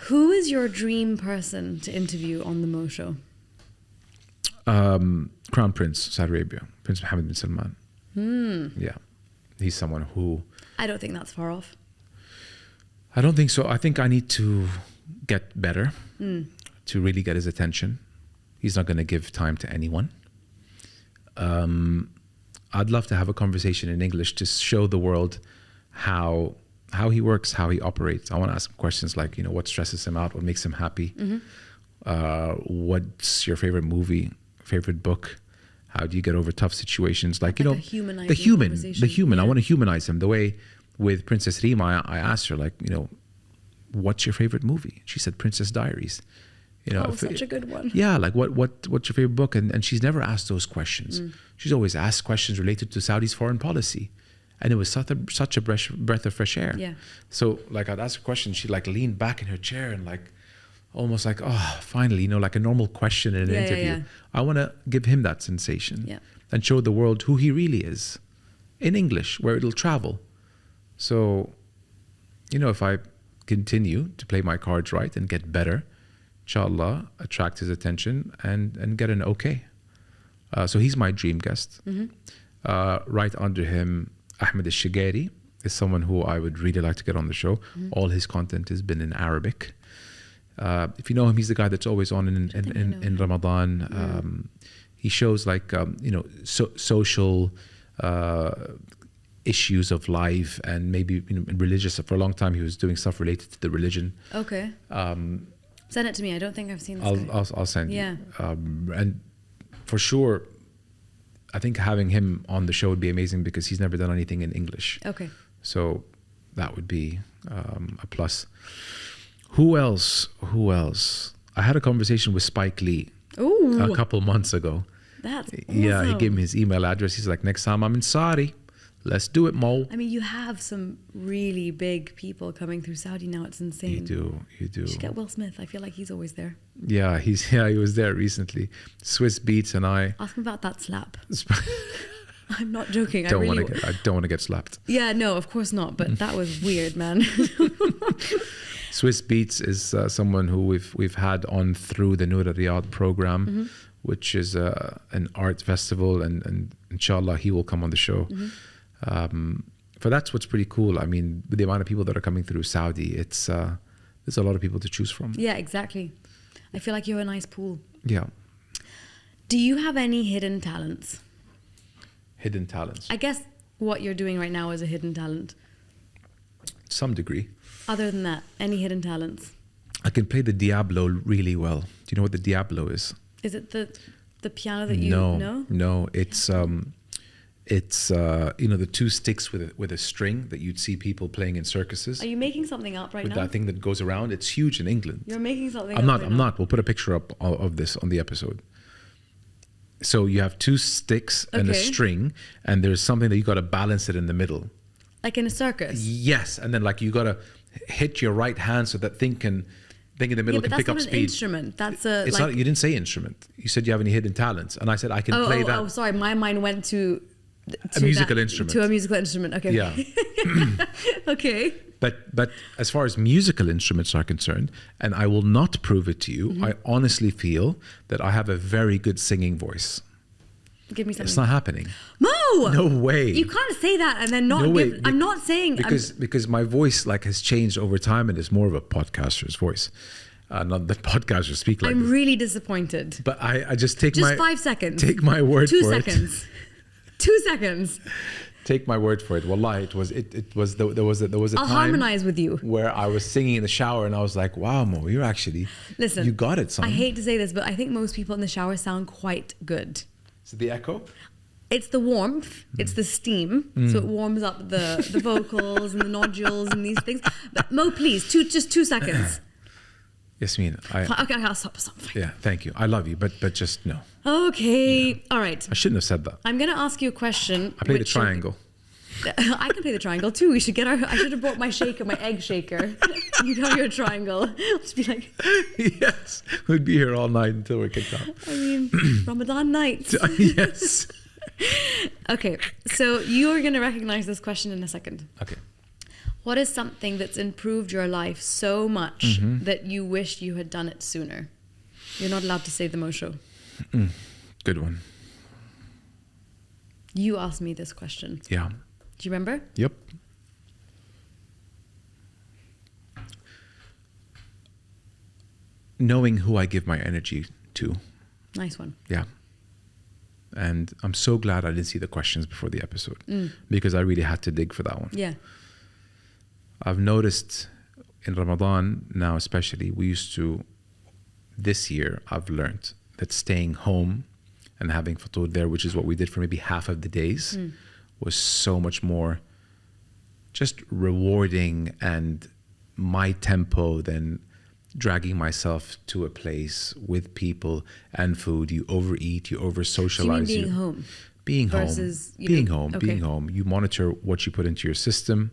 who is your dream person to interview on the Mo Show? Crown Prince, Saudi Arabia, Prince Mohammed bin Salman. Yeah, he's someone who... I don't think that's far off. I don't think so. I think I need to get better to really get his attention. He's not going to give time to anyone. I'd love to have a conversation in English to show the world how he works, how he operates. I want to ask him questions like, what stresses him out, what makes him happy, what's your favorite movie, favorite book, how do you get over tough situations, like the human. Yeah. I want to humanize him the way with Princess Rima. I asked her, like, what's your favorite movie? She said Princess Diaries. Such a good one. Yeah, like what's your favorite book? And she's never asked those questions. She's always asked questions related to Saudi's foreign policy. And it was such a breath of fresh air. Yeah. So like I'd ask a question, she'd like lean back in her chair and like almost like, oh, finally, like a normal question in an interview. Yeah. I want to give him that sensation and show the world who he really is in English, where it'll travel. So, if I continue to play my cards right and get better, inshallah, attract his attention and get an okay. So he's my dream guest. Right under him, Ahmed al-Shigari is someone who I would really like to get on the show. All his content has been in Arabic. If you know him, he's the guy that's always on in Ramadan. He shows like, social issues of life and maybe religious. For a long time, he was doing stuff related to the religion. Okay. Send it to me. I don't think I've seen this guy. I'll send you. Yeah. And for sure, I think having him on the show would be amazing because he's never done anything in English. Okay. So that would be a plus. Who else? I had a conversation with Spike Lee a couple months ago. That's awesome. Yeah, he gave me his email address. He's like, next time I'm in Saudi, let's do it, Mo. I mean, you have some really big people coming through Saudi now. It's insane. You do. You should get Will Smith. I feel like he's always there. Yeah, he was there recently. Swiss Beats and I. Ask him about that slap. I'm not joking. I don't want to get slapped. Yeah, no, of course not. But that was weird, man. Swiss Beats is someone who we've had on through the Noor Riyadh program, which is an art festival, and inshallah he will come on the show. For that's what's pretty cool. I mean, with the amount of people that are coming through Saudi, it's there's a lot of people to choose from. Yeah, exactly. I feel like you're a nice pool. Yeah. Do you have any hidden talents? Hidden talents. I guess what you're doing right now is a hidden talent. Some degree. Other than that, any hidden talents? I can play the Diablo really well. Do you know what the Diablo is? Is it the piano that you know? No, it's the two sticks with a string that you'd see people playing in circuses. Are you making something up right with now? That thing that goes around. It's huge in England. You're making something I'm up. I'm not. We'll put a picture up of this on the episode. So you have two sticks and a string, and there's something that you got to balance it in the middle. Like in a circus? Yes, and then like you got to hit your right hand so that thing in the middle can pick up speed. That's not an instrument. That's a. It's not. You didn't say instrument. You said you have any hidden talents, and I said I can play that. Oh, sorry. My mind went to a musical instrument. To a musical instrument. Okay. Yeah. Okay. But as far as musical instruments are concerned, and I will not prove it to you, I honestly feel that I have a very good singing voice. Give me something. It's not happening. Mo! No way. You can't say that and then not give... I'm not saying... Because my voice has changed over time and it's more of a podcaster's voice. Not that podcasters speak like I'm this. really disappointed. But I just take Just 5 seconds. Take my word for 2 seconds. it. 2 seconds. Take my word for it. Wallahi, there was a I'll time harmonize with you. Where I was singing in the shower and I was like, wow, Mo, you got it, son. I hate to say this, but I think most people in the shower sound quite good. Is it the echo? It's the warmth, it's the steam, so it warms up the vocals and the nodules and these things. But Mo, please, just 2 seconds. Yasmin, okay, I'll stop. Yeah, thank you. I love you, but just no. Okay, all right. I shouldn't have said that. I'm going to ask you a question. I played a triangle. I can play the triangle too. I should have brought my shaker, my egg shaker. You know your triangle. Just be like, yes, we'd be here all night until we're kicked out. I mean, Ramadan nights. Yes. Okay, so you're going to recognize this question in a second. Okay. What is something that's improved your life so much that you wish you had done it sooner? You're not allowed to say the Mosho. Good one. You asked me this question. Yeah. Do you remember? Yep. Knowing who I give my energy to. Nice one. Yeah. And I'm so glad I didn't see the questions before the episode because I really had to dig for that one. Yeah. I've noticed in Ramadan now especially, this year I've learned that staying home and having futur there, which is what we did for maybe half of the days, was so much more just rewarding and my tempo than dragging myself to a place with people and food. You overeat, you over socialize. Do you mean being home? Being versus, home. Being know, home. okay. Being home. You monitor what you put into your system.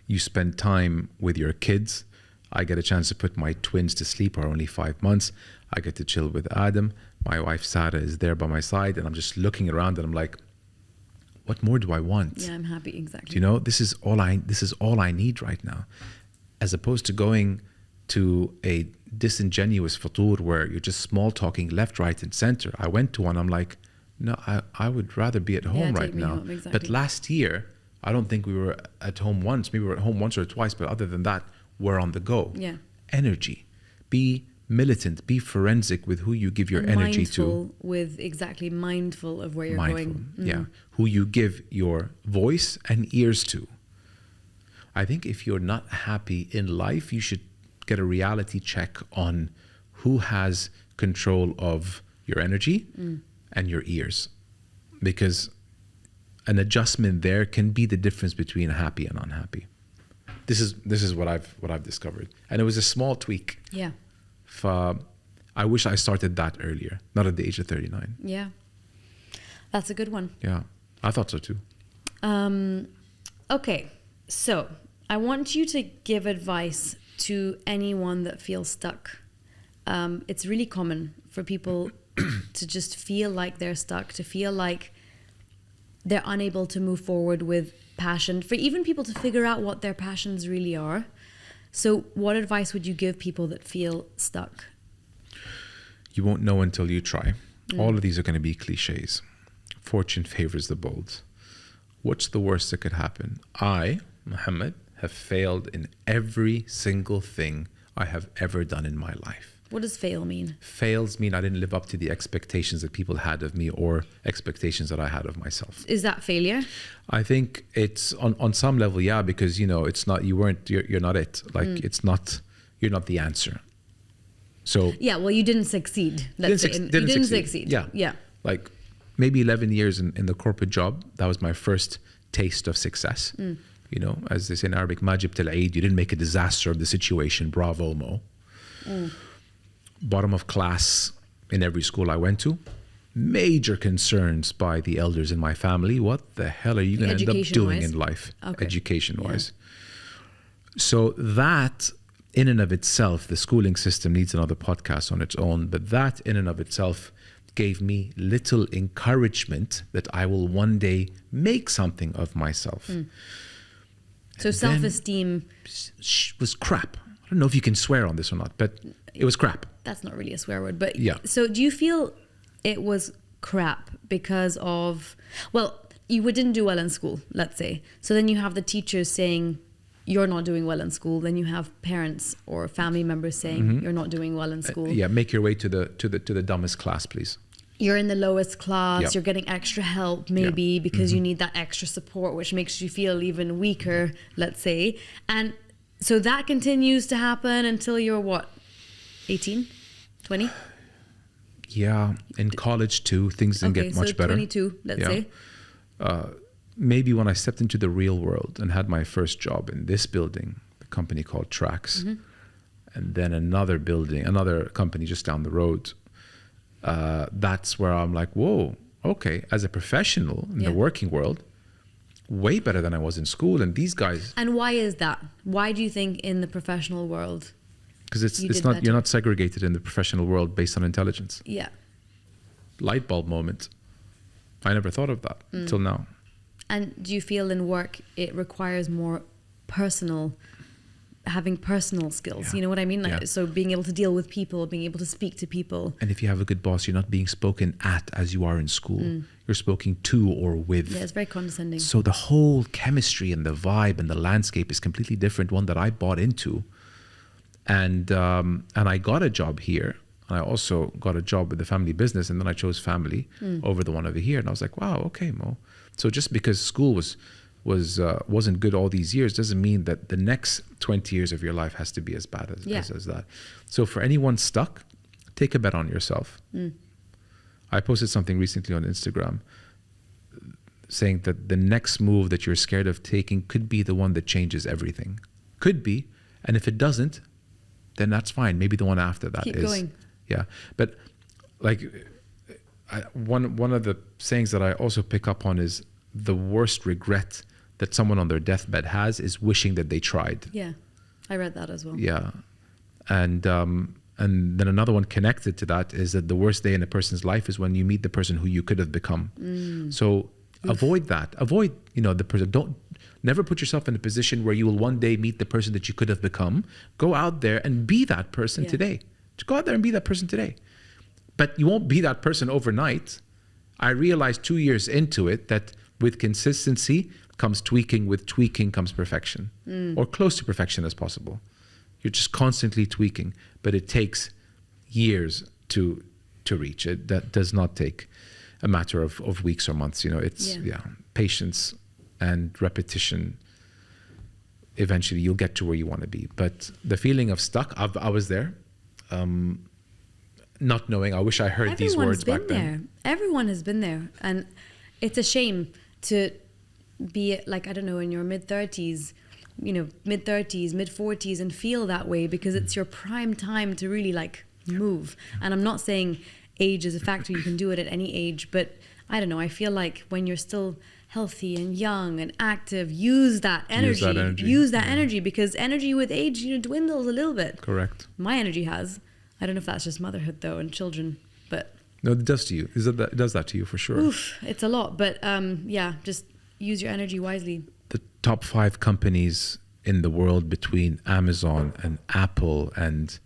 You spend time with your kids. I get a chance to put my twins to sleep, who are only 5 months. I get to chill with Adam. My wife Sarah is there by my side, and I'm just looking around and I'm like, what more do I want? Yeah, I'm happy, exactly. Do you know, this is all I need right now. As opposed to going to a disingenuous futur where you're just small talking left, right, and center. I went to one, I'm like, no, I would rather be at home right now. Home, exactly. But last year, I don't think we were at home once. Maybe we were at home once or twice, but other than that, we're on the go. Yeah. Energy. Be militant. Be forensic with who you give your energy to. Mindful of where you're going. Yeah. Who you give your voice and ears to. I think if you're not happy in life, you should get a reality check on who has control of your energy and your ears. Because an adjustment there can be the difference between happy and unhappy. This is what I've discovered. And it was a small tweak. Yeah. I wish I started that earlier, not at the age of 39. Yeah. That's a good one. Yeah. I thought so too. Okay. So I want you to give advice to anyone that feels stuck. It's really common for people to just feel like they're stuck, to feel like they're unable to move forward with passion, for even people to figure out what their passions really are. So what advice would you give people that feel stuck? You won't know until you try. All of these are going to be cliches. Fortune favors the bold. What's the worst that could happen? I, Muhammad, have failed in every single thing I have ever done in my life. What does fail mean? Fails mean I didn't live up to the expectations that people had of me or expectations that I had of myself. Is that failure? I think it's on some level, yeah, because it's not, you're not it. Like you're not the answer. So yeah, well, you didn't succeed. You didn't succeed. Yeah. Like maybe 11 years in the corporate job, that was my first taste of success. As they say in Arabic, majib tel Eid, you didn't make a disaster of the situation. Bravo, Mo. Bottom of class in every school I went to. Major concerns by the elders in my family. What the hell are you going to end up doing in life, education-wise? Yeah. So that, in and of itself, the schooling system needs another podcast on its own, but that in and of itself gave me little encouragement that I will one day make something of myself. So self-esteem was crap. I don't know if you can swear on this or not, but it was crap. That's not really a swear word, but yeah. So do you feel it was crap because of, well, you didn't do well in school, let's say. So then you have the teachers saying you're not doing well in school. Then you have parents or family members saying you're not doing well in school. Yeah, make your way to the dumbest class, please. You're in the lowest class. Yep. You're getting extra help maybe because you need that extra support, which makes you feel even weaker, let's say. And so that continues to happen until you're what, 18, 20? Yeah, in college too, things didn't get much better. 22, let's say. Maybe when I stepped into the real world and had my first job in this building, the company called Trax, and then another company just down the road, that's where I'm like, whoa, okay, as a professional in the working world, way better than I was in school. And these guys, And why is that? Why do you think in the professional world? because You it's did not, better. you're not segregated in the professional world based on intelligence. Yeah. Light bulb moment. I never thought of that till now. And do you feel in work it requires more having personal skills? Yeah. You know what I mean? Like, Yeah. so being able to deal with people, being able to speak to people. And if you have a good boss, you're not being spoken at as you are in school. You're spoken to or with. Yeah, it's very condescending. So the whole chemistry and the vibe and the landscape is completely different, one that I bought into. And I got a job here. I also got a job with the family business, and then I chose family over the one over here. And I was like, wow, okay, Mo. So just because school wasn't good all these years doesn't mean that the next 20 years of your life has to be as bad as that. So for anyone stuck, take a bet on yourself. I posted something recently on Instagram saying that the next move that you're scared of taking could be the one that changes everything. Could be. And if it doesn't, then that's fine. Maybe the one after that Keep is. going. Yeah. But like one of the sayings that I also pick up on is the worst regret that someone on their deathbed has is wishing that they tried. Yeah. I read that as well. Yeah. And then another one connected to that is that the worst day in a person's life is when you meet the person who you could have become. So avoid that. Avoid, the person. Never put yourself in a position where you will one day meet the person that you could have become. Go out there and be that person today. Just go out there and be that person today. But you won't be that person overnight. I realized 2 years into it that with consistency comes tweaking, with tweaking comes perfection, or close to perfection as possible. You're just constantly tweaking, but it takes years to reach it. That does not take a matter of weeks or months. It's patience and repetition. Eventually you'll get to where you want to be. But the feeling of stuck, I was there, not knowing. I wish I heard these words back then. Everyone has been there, and it's a shame to be like, I don't know, in your mid-30s, mid-30s, mid-40s, and feel that way, because it's your prime time to really move. And I'm not saying age is a factor, you can do it at any age, but I don't know, I feel like when you're still healthy and young and active, use that energy, because energy with age dwindles a little bit. Correct. My energy has. I don't know if that's just motherhood though and children, but no, it does to you. It does that to you for sure. Oof, it's a lot, but just use your energy wisely. The top 5 companies in the world between Amazon and Apple, and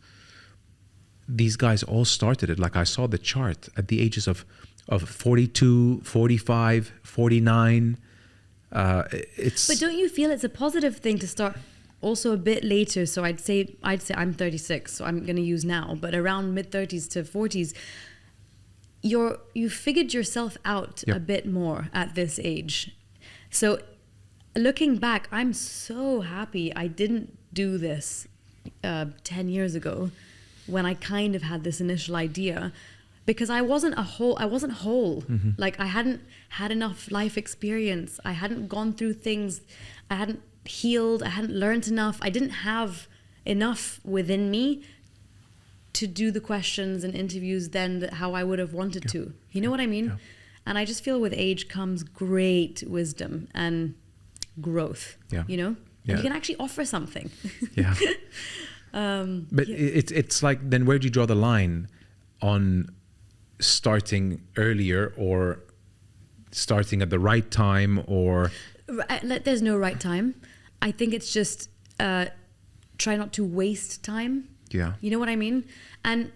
these guys all started it. Like, I saw the chart at the ages of 42, 45, 49. But don't you feel it's a positive thing to start also a bit later? So I'd say I'm 36, so I'm going to use now, but around mid-30s to 40s, you figured yourself out a bit more at this age. So looking back, I'm so happy I didn't do this 10 years ago when I kind of had this initial idea, because I wasn't whole. Mm-hmm. Like, I hadn't had enough life experience. I hadn't gone through things. I hadn't healed. I hadn't learned enough. I didn't have enough within me to do the questions and interviews then how I would have wanted to. You know what I mean? Yeah. And I just feel with age comes great wisdom and growth. Yeah. And you can actually offer something. Yeah. But it's like, then where do you draw the line on starting earlier or starting at the right time? Or there's no right time. I think it's just try not to waste time. Yeah. You know what I mean? And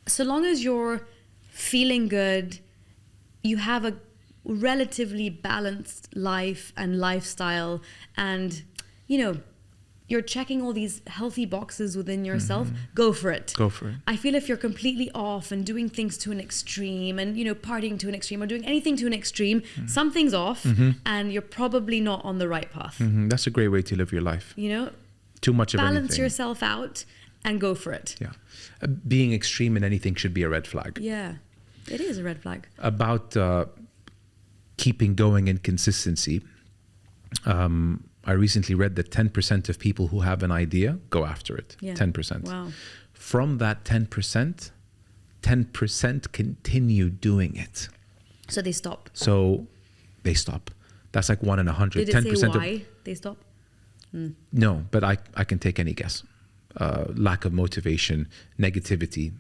so long as you're feeling good, you have a relatively balanced life and lifestyle, and you're checking all these healthy boxes within yourself, go for it. I feel if you're completely off and doing things to an extreme and, partying to an extreme or doing anything to an extreme, something's off and you're probably not on the right path. That's a great way to live your life. Too much of anything. Balance yourself out and go for it. Yeah. Being extreme in anything should be a red flag. Yeah, it is a red flag. About keeping going and consistency. I recently read that 10% of people who have an idea go after it. Yeah. 10%. Wow. From that 10% continue doing it. So they stop. That's like 1 in 100. Did it say why they stopped? No, but I can take any guess. Lack of motivation, negativity,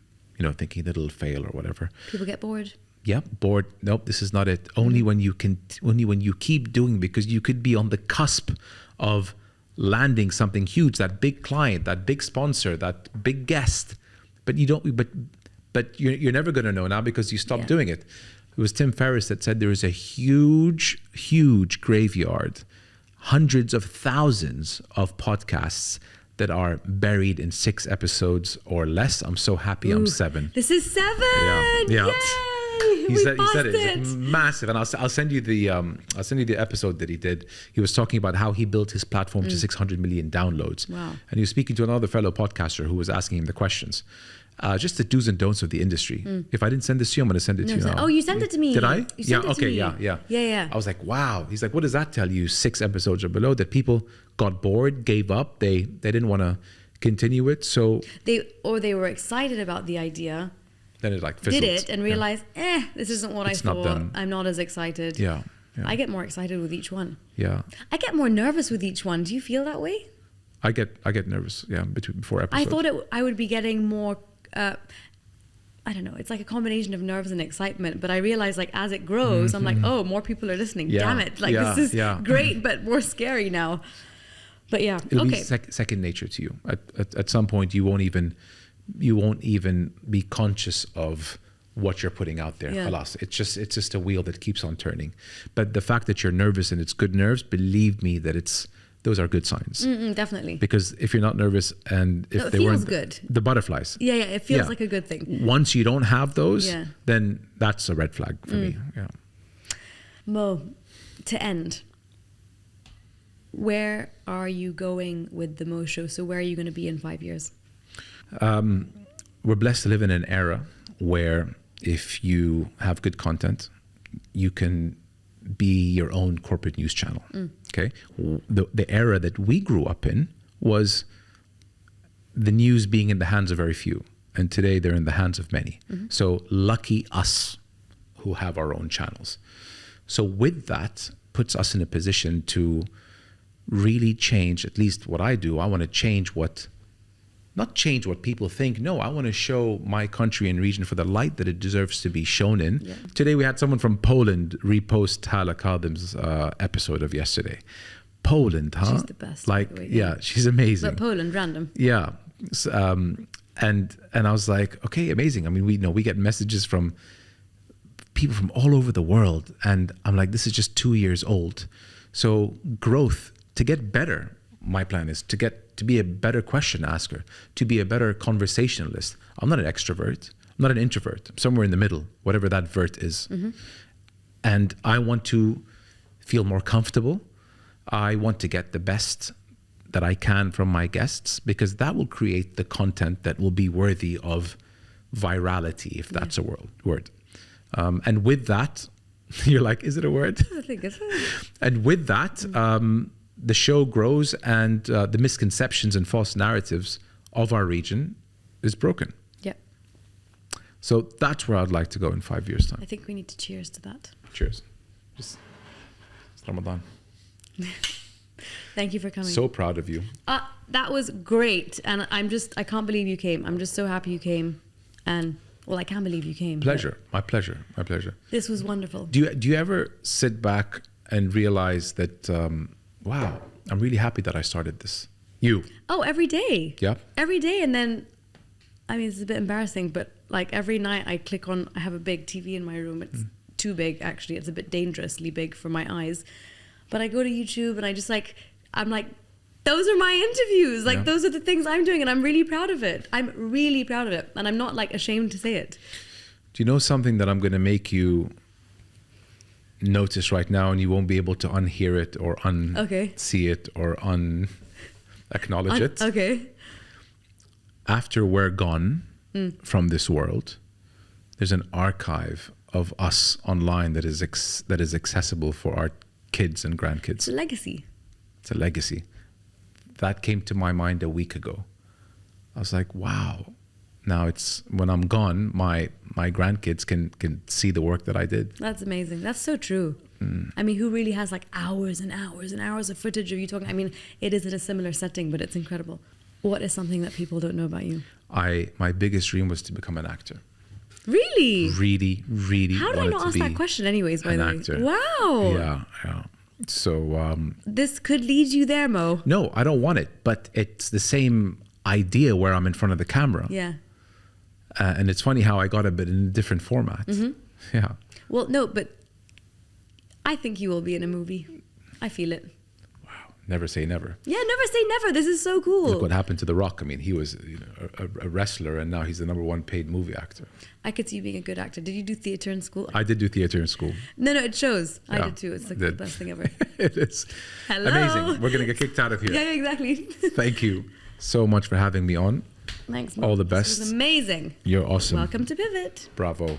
thinking that it'll fail or whatever. People get bored. Yeah, bored. Nope, this is not it. Only when you keep doing, because you could be on the cusp of landing something huge, that big client, that big sponsor, that big guest, but you don't. But you're never going to know now because you stopped doing it. It was Tim Ferriss that said there is a huge graveyard, hundreds of thousands of podcasts that are buried in 6 episodes or less. I'm so happy I'm 7. This is 7. Yeah. Yay! He said it. It's massive, and I'll send you the episode that he did. He was talking about how he built his platform to 600 million downloads. Wow. And he was speaking to another fellow podcaster who was asking him the questions. Just the do's and don'ts of the industry. If I didn't send this to you, I'm going to send it to you now. Oh, you sent it to me. Did I? You sent it to me. Yeah. I was like, wow. He's like, what does that tell you? 6 episodes or below, that people got bored, gave up. They didn't want to continue it. So they were excited about the idea. Then it like fizzled. Did it and realized, this isn't what It's I not thought. them. I'm not as excited. Yeah. I get more excited with each one. Yeah. I get more nervous with each one. Do you feel that way? I get nervous. Yeah, before episodes. I thought I would be getting more. I don't know. It's like a combination of nerves and excitement. But I realize, like, as it grows, I'm like, oh, more people are listening. Yeah. Damn it! Like, this is great, but more scary now. But yeah, it'll be second nature to you. At some point, you won't even be conscious of what you're putting out there. Alas, it's just a wheel that keeps on turning. But the fact that you're nervous and it's good nerves, believe me that those are good signs. Definitely. Because if you're not nervous and if it they feels weren't good. The butterflies. Yeah, it feels like a good thing. Once you don't have those, then that's a red flag for me. Yeah. Mo, to end, where are you going with the Mo Show? So where are you going to be in 5 years? We're blessed to live in an era where if you have good content, you can be your own corporate news channel. Okay. The era that we grew up in was the news being in the hands of very few. And today they're in the hands of many. So lucky us who have our own channels. So with that puts us in a position to really change, at least what I do. I want to change not change what people think. No, I want to show my country and region for the light that it deserves to be shown in. Yeah. Today we had someone from Poland repost Hala Kadim's episode of yesterday. Poland, huh? She's the best. She's amazing. But Poland, random. Yeah. And I was like, okay, amazing. I mean, we get messages from people from all over the world. And I'm like, this is just 2 years old. So growth, to get better, my plan is to be a better question asker, to be a better conversationalist. I'm not an extrovert. I'm not an introvert. I'm somewhere in the middle, whatever that vert is. And I want to feel more comfortable. I want to get the best that I can from my guests, because that will create the content that will be worthy of virality, if that's a word. And with that, you're like, is it a word? I think it's And with that, the show grows, and the misconceptions and false narratives of our region is broken. Yeah. So that's where I'd like to go in 5 years' time. I think we need to cheers to that. Cheers. It's Ramadan. Thank you for coming. So proud of you. That was great. And I can't believe you came. I'm just so happy you came. And I can't believe you came. Pleasure. My pleasure. This was wonderful. Do you ever sit back and realize that, wow, I'm really happy that I started this? You? Oh, every day. Yeah. Every day. And then, I mean, it's a bit embarrassing, but like every night I have a big TV in my room. It's too big, actually. It's a bit dangerously big for my eyes. But I go to YouTube and I'm like, those are my interviews. Like, those are the things I'm doing, and I'm really proud of it. I'm really proud of it. And I'm not like ashamed to say it. Do you know something that I'm going to make you notice right now, and you won't be able to unhear it or see it or acknowledge it? Okay. After we're gone from this world, there's an archive of us online that is accessible for our kids and grandkids. It's a legacy. It's a legacy. That came to my mind a week ago. I was like, wow. Now it's, when I'm gone, my grandkids can see the work that I did. That's amazing. That's so true. I mean, who really has like hours and hours and hours of footage of you talking? I mean, it is in a similar setting, but it's incredible. What is something that people don't know about you? My biggest dream was to become an actor. Really? Really, really. How did I not ask that question anyways, by the way? Actor. Wow. Yeah. So this could lead you there, Mo. no, I don't want it, but it's the same idea where I'm in front of the camera. Yeah. And it's funny how I got a bit in a different format. Yeah. Well, no, but I think you will be in a movie. I feel it. Wow. Never say never. Yeah, never say never. This is so cool. Look what happened to The Rock. I mean, he was a wrestler, and now he's the #1 paid movie actor. I could see you being a good actor. Did you do theatre in school? I did do theatre in school. No, it shows. I Yeah, did too. It's like the best thing ever. It is. Hello. Amazing. We're going to get kicked out of here. Yeah, exactly. Thank you so much for having me on. Thanks, Mo. All the best. This was amazing. You're awesome. Welcome to Pivot. Bravo.